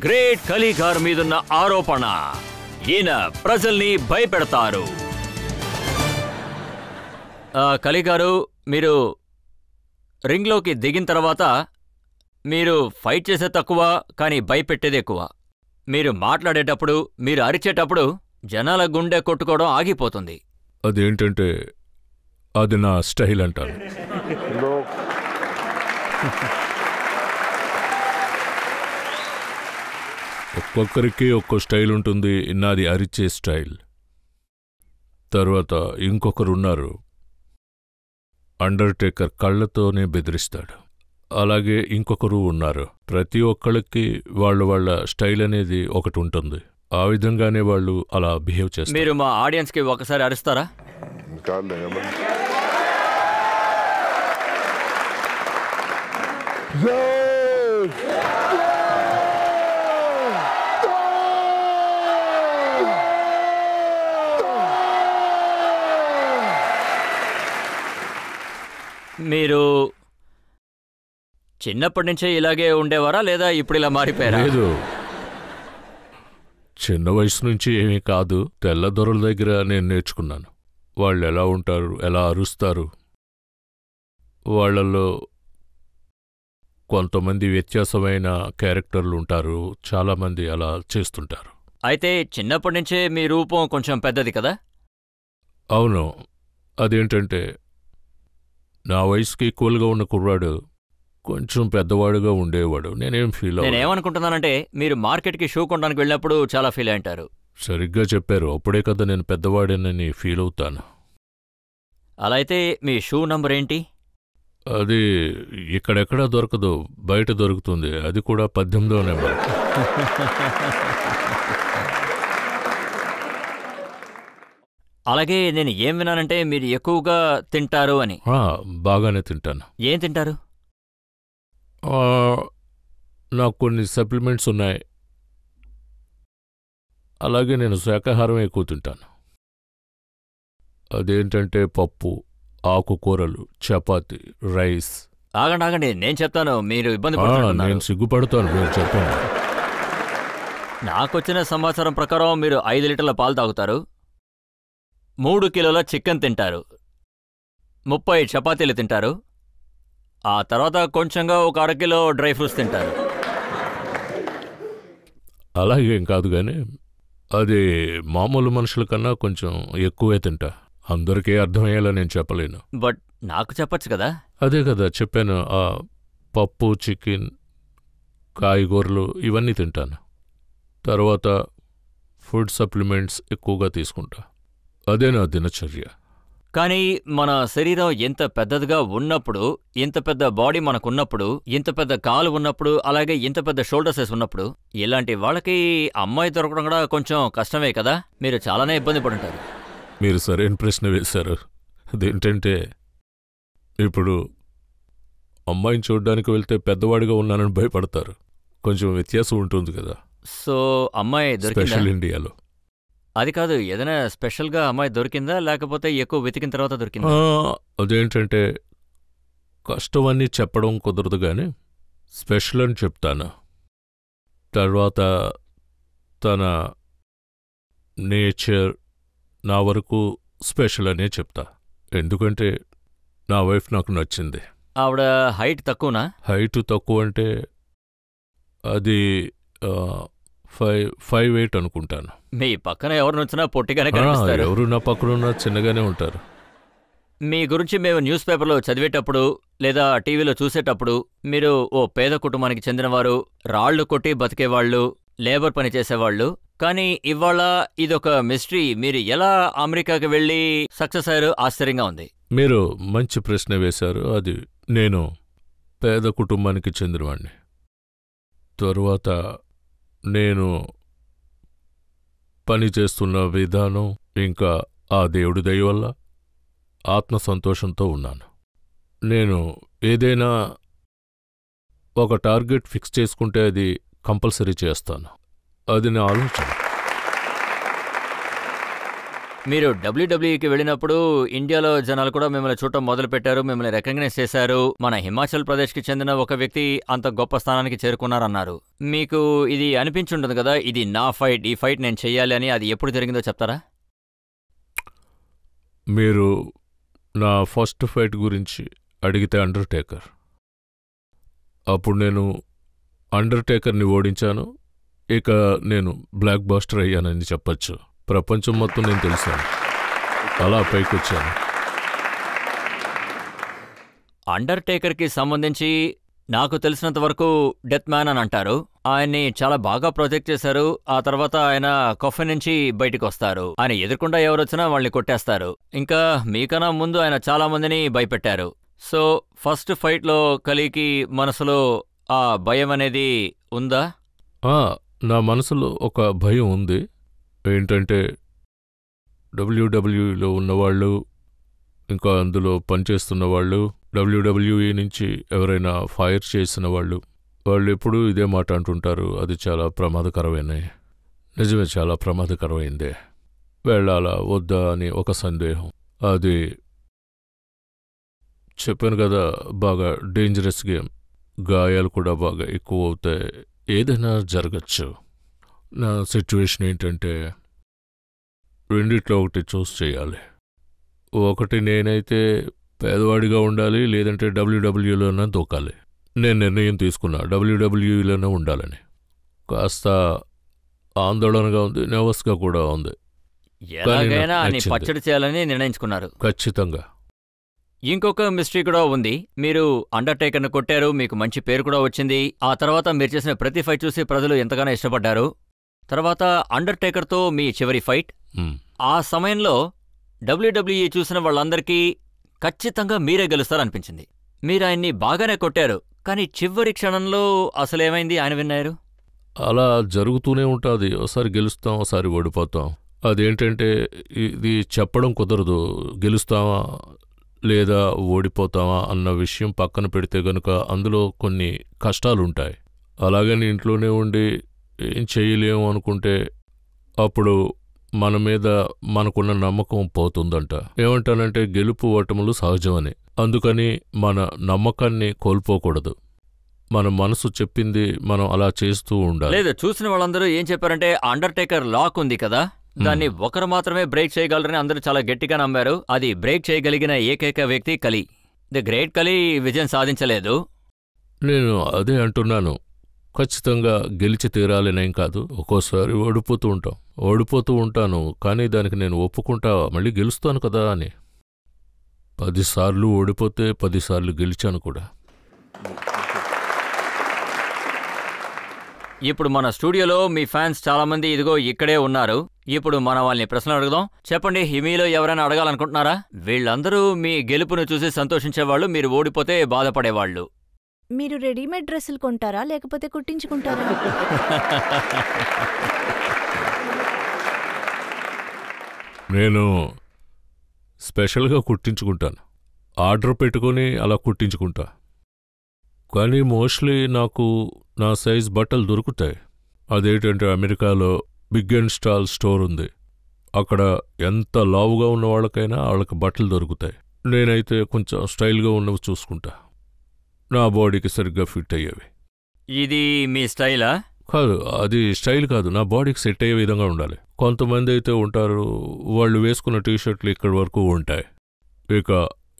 Great కలీగారు మీదున్న ఆరోపణ. ఈయన ప్రజల్ని భయపెడతారు. కలీగారు, మీరు రింగ్లోకి దిగిన తర్వాత మీరు ఫైట్ చేసే తక్కువ, కానీ భయపెట్టేది ఎక్కువ. మీరు మాట్లాడేటప్పుడు, మీరు అరిచేటప్పుడు జనాల గుండె కొట్టుకోవడం ఆగిపోతుంది. అదేంటంటే అది నా స్టైల్ అంటారు. ఒక్కొక్కరికి ఒక్కో స్టైల్ ఉంటుంది. నాది అరిచే స్టైల్. తర్వాత ఇంకొకరున్నారు, అండర్టేకర్ కళ్ళతోనే బెదిరిస్తాడు. అలాగే ఇంకొకరు ఉన్నారు. ప్రతి ఒక్కళ్ళకి వాళ్ళ స్టైల్ అనేది ఒకటి ఉంటుంది. ఆ విధంగానే వాళ్ళు అలా బిహేవ్ చేస్తారు. మీరు మా ఆడియన్స్కి ఒకసారి అరుస్తారా? మీరు చిన్నప్పటి నుంచే ఇలాగే ఉండేవారా, లేదా ఇప్పుడు ఇలా మారిపోయారా? లేదు, చిన్న వయసు నుంచి ఏమీ కాదు. తెల్లదొరల దగ్గర నేను నేర్చుకున్నాను. వాళ్ళు ఎలా ఉంటారు, ఎలా అరుస్తారు. వాళ్లలో కొంతమంది వ్యత్యాసమైన క్యారెక్టర్లు ఉంటారు, చాలామంది అలా చేస్తుంటారు. అయితే చిన్నప్పటి నుంచే మీ రూపం కొంచెం పెద్దది కదా? అవును. అదేంటంటే నా వయసుకి ఈక్వల్గా ఉన్న కుర్రాడు కొంచెం పెద్దవాడుగా ఉండేవాడు. నేనేమనుకుంటున్నానంటే, మీరు మార్కెట్కి షూ కొనడానికి వెళ్ళినప్పుడు చాలా ఫీల్ అయింటారు. సరిగ్గా చెప్పారు. అప్పుడే కదా నేను పెద్దవాడేనని ఫీల్ అవుతాను. అలా అయితే మీ షూ నంబర్ ఏంటి? అది ఇక్కడెక్కడా దొరకదు, బయట దొరుకుతుంది. అది కూడా 18వ నెంబర్. అలాగే నేను ఏం విన్నానంటే మీరు ఎక్కువగా తింటారు అని. బాగానే తింటాను. ఏం తింటారు? నాకు కొన్ని సప్లిమెంట్స్ ఉన్నాయి. అలాగే నేను శాకాహారం ఎక్కువ తింటాను. అదేంటంటే పప్పు, ఆకుకూరలు, చపాతి, రైస్. ఆగండి, నేను చెప్తాను, మీరు ఇబ్బంది పడుతున్నారు. నేను సిగ్గుపడతాను, మీరు చెప్పండి. నాకొచ్చిన సమాచారం ప్రకారం మీరు 5 లీటర్ల పాలు తాగుతారు, 3 కిలోల చికెన్ తింటారు, 30 చపాతీలు తింటారు, ఆ తర్వాత కొంచెంగా ఒక 1/2 కిలో డ్రై ఫ్రూట్స్ తింటారు. అలాగేం కాదు, కానీ అది మామూలు మనుషుల కన్నా కొంచెం ఎక్కువే తింటా. అందరికీ అర్థమయ్యేలా నేను చెప్పలేను. బట్ నాకు చెప్పచ్చు కదా? అదే కదా చెప్పాను. పప్పు, చికెన్, కాయగూరలు ఇవన్నీ తింటాను. తర్వాత ఫుడ్ సప్లిమెంట్స్ ఎక్కువగా తీసుకుంటా. అదే నా దినచర్య. కానీ మన శరీరం ఎంత పెద్దదిగా ఉన్నప్పుడు, ఇంత పెద్ద బాడీ మనకున్నప్పుడు, ఇంత పెద్ద కాలు ఉన్నప్పుడు, అలాగే ఇంత పెద్ద షోల్డర్ సైజ్ ఉన్నప్పుడు, ఇలాంటి వాళ్ళకి అమ్మాయి దొరకడం కూడా కొంచెం కష్టమే కదా? మీరు చాలానే ఇబ్బంది పడుంటారు. మీరు సరైన ప్రశ్న వేశారు. అదేంటంటే ఇప్పుడు అమ్మాయిని చూడ్డానికి వెళ్తే పెద్దవాడిగా ఉన్నానని భయపడతారు. కొంచెం వ్యత్యాసం ఉంటుంది కదా. సో అమ్మాయి దొరికిందా? స్పెషల్ ఇండియాలో. అది కాదు, ఏదైనా స్పెషల్గా అమ్మాయి దొరికిందా, లేకపోతే ఎక్కువ వెతికిన తర్వాత దొరికిందా? అదేంటంటే కష్టం అని చెప్పడం కుదరదు, కానీ స్పెషల్ అని చెప్తాను. తర్వాత తన నేచర్ నా వరకు స్పెషల్ అనే చెప్తా. ఎందుకంటే నా వైఫ్ నాకు నచ్చింది. ఆవిడ హైట్ తక్కువనా? హైట్ తక్కువ అంటే అది 5'8" అనుకుంటాను. మీ పక్కన ఎవరు నుంచినా పొట్టిగానే కనిపిస్తారు. ఎవరు నా పక్కనున్నా చిన్నగానే ఉంటారు. మీ గురించి మేము న్యూస్ పేపర్లో చదివేటప్పుడు లేదా టీవీలో చూసేటప్పుడు మీరు ఓ పేద కుటుంబానికి చెందినవారు, రాళ్లు కొట్టి బతికేవాళ్లు, లేబర్ పని చేసేవాళ్లు. కానీ ఇవాళ ఇదొక మిస్టరీ. మీరు ఎలా అమెరికాకి వెళ్ళి సక్సెస్ అయ్యారు? ఆశ్చర్యంగా ఉంది. మీరు మంచి ప్రశ్న వేశారు. అది నేను పేద కుటుంబానికి చెందినవాడిని. తరువాత నేను పని చేస్తున్న విధానం, ఇంకా ఆ దేవుడి దయ వల్ల ఆత్మ సంతోషంతో ఉన్నాను. నేను ఏదైనా ఒక టార్గెట్ ఫిక్స్ చేసుకుంటే అది కంపల్సరీ చేస్తాను. అది నా ఆలోచన. మీరు డబ్ల్యూడబ్ల్యూఈకి వెళ్ళినప్పుడు ఇండియాలో జనాలు కూడా మిమ్మల్ని చూడటం మొదలుపెట్టారు, మిమ్మల్ని రికగ్నైజ్ చేశారు. మన హిమాచల్ ప్రదేశ్కి చెందిన ఒక వ్యక్తి అంత గొప్ప స్థానానికి చేరుకున్నారన్నారు. మీకు ఇది అనిపించుంటుంది కదా, ఇది నా ఫైట్, ఈ ఫైట్ నేను చెయ్యాలి అని. అది ఎప్పుడు జరిగిందో చెప్తారా? మీరు నా ఫస్ట్ ఫైట్ గురించి అడిగితే అండర్టేకర్. అప్పుడు నేను అండర్టేకర్ని ఓడించాను. ఇక నేను బ్లాక్ బాస్టర్ అయ్యానని చెప్పచ్చు. ప్రపంచం మొత్తం నేను తెలిసాను. అలా పైకొచ్చాను. అండర్టేకర్కి సంబంధించి నాకు తెలిసినంత వరకు డెత్ మ్యాన్ అని అంటారు. ఆయన్ని చాలా బాగా ప్రొజెక్ట్ చేశారు. ఆ తర్వాత ఆయన కొఫెన్ నుంచి బయటికి వస్తారు. ఆయన ఎదుర్కొండా ఎవరొచ్చినా వాళ్ళని కొట్టేస్తారు. ఇంకా మీకన్నా ముందు ఆయన చాలా మందిని భయపెట్టారు. సో ఫస్ట్ ఫైట్లో కలికి మనసులో ఆ భయం అనేది ఉందా? నా మనసులో ఒక భయం ఉంది. ఏంటంటే డబ్ల్యూడబ్ల్యూఈలో ఉన్నవాళ్ళు, ఇంకా అందులో పనిచేస్తున్న వాళ్ళు, డబ్ల్యూడబ్ల్యూఈ నుంచి ఎవరైనా ఫైర్ చేసిన వాళ్ళు ఎప్పుడూ ఇదే మాట అంటుంటారు, అది చాలా ప్రమాదకరమైన. నిజమే, చాలా ప్రమాదకరమైందే. వెళ్ళాలా వద్దా అని ఒక సందేహం. అది చెప్పాను కదా, బాగా డేంజరస్ గేమ్. గాయాలు కూడా బాగా ఎక్కువ అవుతాయి. ఏదైనా జరగచ్చు. నా సిచ్యువేషన్ ఏంటంటే రెండిట్లో ఒకటి చూస్ చేయాలి. ఒకటి నేనైతే పేదవాడిగా ఉండాలి, లేదంటే డబ్ల్యూడబ్ల్యూలోనే దూకాలి. నేను నిర్ణయం తీసుకున్నా డబ్ల్యూడబ్ల్యూలోనే ఉండాలని. కాస్త ఆందోళనగా ఉంది, నర్వస్గా కూడా ఉంది. ఎలాగైనా ఆయన పచ్చడి చేయాలని నిర్ణయించుకున్నారు. ఖచ్చితంగా. ఇంకొక మిస్టరీ కూడా ఉంది. మీరు అండర్టేకర్ను కొట్టారు, మీకు మంచి పేరు కూడా వచ్చింది. ఆ తర్వాత మీరు చేసిన ప్రతి ఫైట్ చూసి ప్రజలు ఎంతగానో ఇష్టపడ్డారు. తర్వాత అండర్టేకర్తో మీ చివరి ఫైట్, ఆ సమయంలో డబ్ల్యూడబ్ల్యూఈ చూసిన వాళ్ళందరికీ ఖచ్చితంగా మీరే గెలుస్తారనిపించింది. మీరు ఆయన్ని బాగానే కొట్టారు, కానీ చివరి క్షణంలో అసలేమైంది ఆయన విన్నారు? అలా జరుగుతూనే ఉంటుంది. ఒకసారి గెలుస్తాం, ఒకసారి ఓడిపోతాం. అదేంటంటే ఇది చెప్పడం కుదరదు. గెలుస్తామా లేదా ఓడిపోతామా అన్న విషయం పక్కన పెడితే గనుక అందులో కొన్ని కష్టాలుంటాయి. అలాగని ఇంట్లోనే ఉండి ఏం చేయలేము అనుకుంటే అప్పుడు మన మీద మనకున్న నమ్మకం పోతుందంట. ఏమంటానంటే గెలుపు ఓటములు సహజమని. అందుకని మన నమ్మకాన్ని కోల్పోకూడదు. మన మనసు చెప్పింది మనం అలా చేస్తూ ఉండాలి. లేదు, చూసిన వాళ్ళందరూ ఏం చెప్పారంటే అండర్టేకర్ లాక్ ఉంది కదా, దాన్ని ఒకరు మాత్రమే బ్రేక్ చేయగలరని అందరూ చాలా గట్టిగా నమ్మారు. అది బ్రేక్ చేయగలిగిన ఏకైక వ్యక్తి కలి. ది గ్రేట్ కలి విజయం సాధించలేదు. నేను అదే అంటున్నాను. ఖచ్చితంగా గెలిచి తీరాలనేం కాదు. ఒక్కోసారి ఓడిపోతూ ఉంటాను, కానీ దానికి నేను ఒప్పుకుంటా, మళ్ళీ గెలుస్తాను కదా అని. 10 సార్లు ఓడిపోతే 10 సార్లు గెలిచాను కూడా. ఇప్పుడు మన స్టూడియోలో మీ ఫ్యాన్స్ చాలా మంది ఇదిగో ఇక్కడే ఉన్నారు. ఇప్పుడు మనం వాళ్ళని ప్రశ్నలు అడుగుదాం. చెప్పండి, మీలో ఎవరైనా అడగాలనుకుంటున్నారా? వీళ్ళందరూ మీ గెలుపును చూసి సంతోషించేవాళ్ళు, మీరు ఓడిపోతే బాధపడేవాళ్ళు. మీరు రెడీమేడ్ డ్రెస్సులు కొంటారా లేకపోతే కుట్టించుకుంటారా? నేను స్పెషల్గా కుట్టించుకుంటాను. ఆర్డర్ పెట్టుకొని అలా కుట్టించుకుంటా. కానీ మోస్ట్లీ నాకు నా సైజ్ బట్టలు దొరుకుతాయి. అదేంటంటే అమెరికాలో బిగ్ అండ్ స్టాల్ స్టోర్ ఉంది. అక్కడ ఎంత లావుగా ఉన్న వాళ్ళకైనా వాళ్ళకి బట్టలు దొరుకుతాయి. నేనైతే కొంచెం స్టైల్గా ఉన్నవి చూసుకుంటా, నా బాడీకి సరిగ్గా ఫిట్ అయ్యేవి. ఇది మీ స్టైలా? కాదు, అది స్టైల్ కాదు, నా బాడీకి సెట్ అయ్యే విధంగా ఉండాలి. కొంతమంది అయితే ఉంటారు, వాళ్ళు వేసుకున్న టీషర్ట్లు ఇక్కడి వరకు ఉంటాయి. ఇక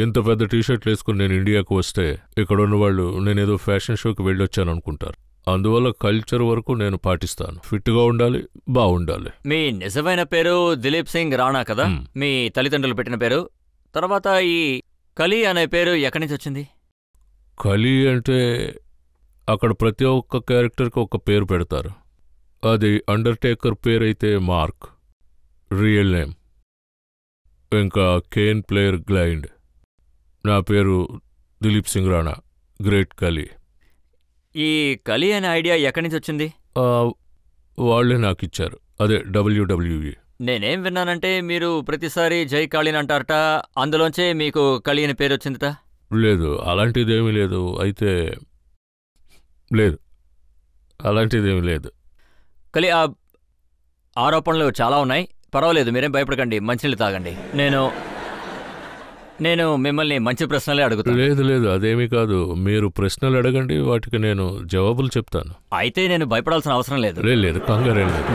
ఇంత పెద్ద టీషర్ట్లు వేసుకుని నేను ఇండియాకు వస్తే ఇక్కడ ఉన్నవాళ్ళు నేనేదో ఫ్యాషన్ షోకి వెళ్ళొచ్చాను అనుకుంటారు. అందువల్ల కల్చర్ వరకు నేను పాటిస్తాను. ఫిట్గా ఉండాలి, బాగుండాలి. మీ నిజమైన పేరు దిలీప్ సింగ్ రాణా కదా, మీ తల్లిదండ్రులు పెట్టిన పేరు. తర్వాత ఈ కలి అనే పేరు ఎక్కడి నుంచి వచ్చింది? కలి అంటే అక్కడ ప్రతి ఒక్క క్యారెక్టర్కి ఒక పేరు పెడతారు. అది అండర్టేకర్ పేరైతే మార్క్, రియల్ నేమ్. ఇంకా కేన్ ప్లేయర్ గ్లైండ్. నా పేరు దిలీప్ సింగ్ రాణా, గ్రేట్ కలి. ఈ కలి అనే ఐడియా ఎక్కడి నుంచి వచ్చింది? వాళ్లే నాకిచ్చారు, అదే డబ్ల్యూడబ్ల్యూఈ. నేనేం విన్నానంటే మీరు ప్రతిసారి జై కాళీని అంటారట, అందులోంచే మీకు కలి అని పేరు వచ్చిందట. లేదు, అలాంటిదేమీ లేదు. అయితే లేదు, అలాంటిదేమీ లేదు. కలి, ఆరోపణలు చాలా ఉన్నాయి, పర్వాలేదు, మీరేం భయపడకండి, మంచినీళ్ళు తాగండి. నేను మిమ్మల్ని మంచి ప్రశ్నలే అడుగుతాను. లేదు లేదు, అదేమీ కాదు. మీరు ప్రశ్నలు అడగండి, వాటికి నేను జవాబులు చెప్తాను. అయితే నేను భయపడాల్సిన అవసరం లేదు. లేదు కంగారేం లేదు.